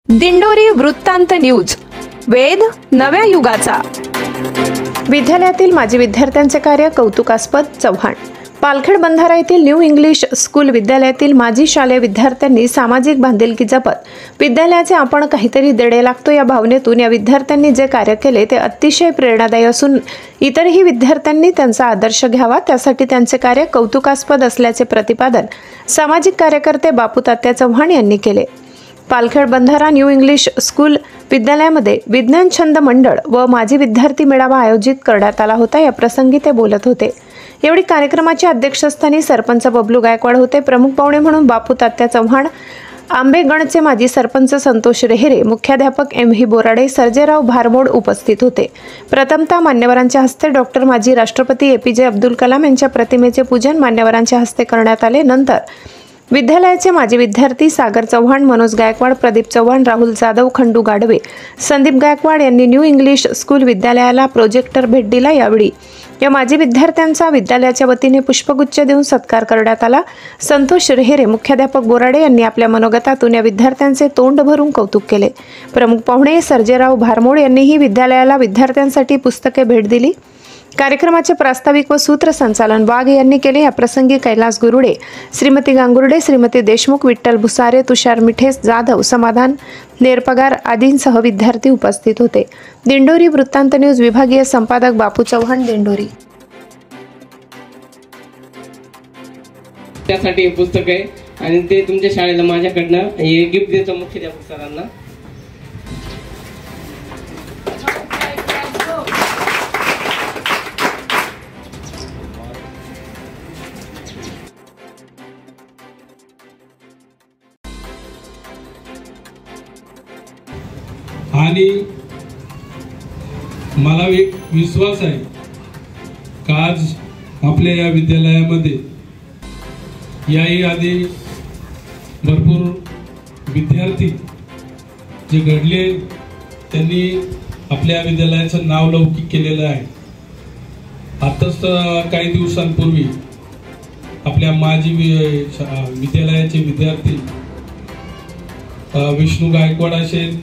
दिंडोरी वृत्तांत न्यूज, वेध नव्या युगाचा। विद्यालयातील माजी विद्यार्थ्यांचे कार्य कौतुकास्पद। चव्हाण। पालखेड बंधारा येथील न्यू इंग्लिश स्कूल विद्यालयातील माजी शालेय विद्यार्थ्यांनी सामाजिक बांधिलकी जपत विद्यालयाचे आपण काहीतरी देणे लागतो या भावनेतून या विद्यार्थ्यांनी जे कार्य केले ते अतिशय प्रेरणादायी असून इतरही विद्यार्थ्यांनी त्यांचा आदर्श घ्यावा, त्यासाठी त्यांचे कार्य कौतुकास्पद असल्याचे प्रतिपादन सामाजिक कार्यकर्ते बापू तात्या चव्हाण यांनी केले। पालखेड बंधारा न्यू इंग्लिश स्कूल विद्यालयामध्ये विज्ञान छंद मंडळ व माजी विद्यार्थी मेळावा आयोजित करण्यात आला होता। या प्रसंगी ते बोलत होते। यावेळी कार्यक्रमाच्या अध्यक्षस्थानी सरपंच बबलू गायकवाड होते। प्रमुख पाहुणे म्हणून बापू तात्या चव्हाण, आंबेगणचे माजी सरपंच संतोष रेहरे, मुख्याध्यापक एम.व्ही. बोराडे, सर्जेराव भारमोड उपस्थित होते। प्रथमतः मान्यवरांच्या हस्ते डॉक्टर माजी राष्ट्रपती ए.पी.जे. अब्दुल कलाम यांच्या प्रतिमेचे पूजन मान्यवरांच्या हस्ते करण्यात आले। नंतर विद्यालयाचे माजी विद्यार्थी सागर चव्हाण, मनोज गायकवाड, प्रदीप चव्हाण, राहुल जाधव, खंडू गाडवे, संदीप गायकवाड यांनी न्यू इंग्लिश स्कूल विद्यालयाला प्रोजेक्टर भेट दिला। यावेळी या माजी विद्यार्थ्यांचा विद्यालयाच्या वतीने पुष्पगुच्छ देऊन सत्कार करण्यात आला। संतोष रेहरे, मुख्याध्यापक बोराडे यांनी आपल्या मनोगतातून या विद्यार्थ्यांचे तोंड भरून कौतुक केले। प्रमुख पाहुणे सर्जेराव भारमोड यांनीही विद्यालयाला विद्यार्थ्यांसाठी पुस्तके भेट दिली। कार्यक्रमाचे प्रास्ताविक व सूत्रसंचालन वाघ यांनी केले। या प्रसंगी कैलास गुरुडे, श्रीमती गांगुर्डे, श्रीमती देशमुख, विठ्ठल भुसारे, तुषार मिठे, जाधव, समाधान नेरपगार आदींसह विद्यार्थी उपस्थित होते। दिंडोरी वृत्तांत न्यूज विभागीय संपादक बापू चव्हाण, दिंडोरी। त्यासाठी हे पुस्तक आहे आणि ते तुमच्या शाळेला माझ्याकडनं हे गिफ्ट देतो मुख्याध्यापक सरांना। आणि मला एक विश्वास आहे का आज आपल्या या विद्यालयामध्ये याही आधी भरपूर विद्यार्थी जे घडले त्यांनी आपल्या विद्यालयाचं नाव लौकिक केलेलं आहे। आताच काही दिवसांपूर्वी आपल्या माजी विद्यालयाचे विद्यार्थी विष्णू गायकवाड असेल,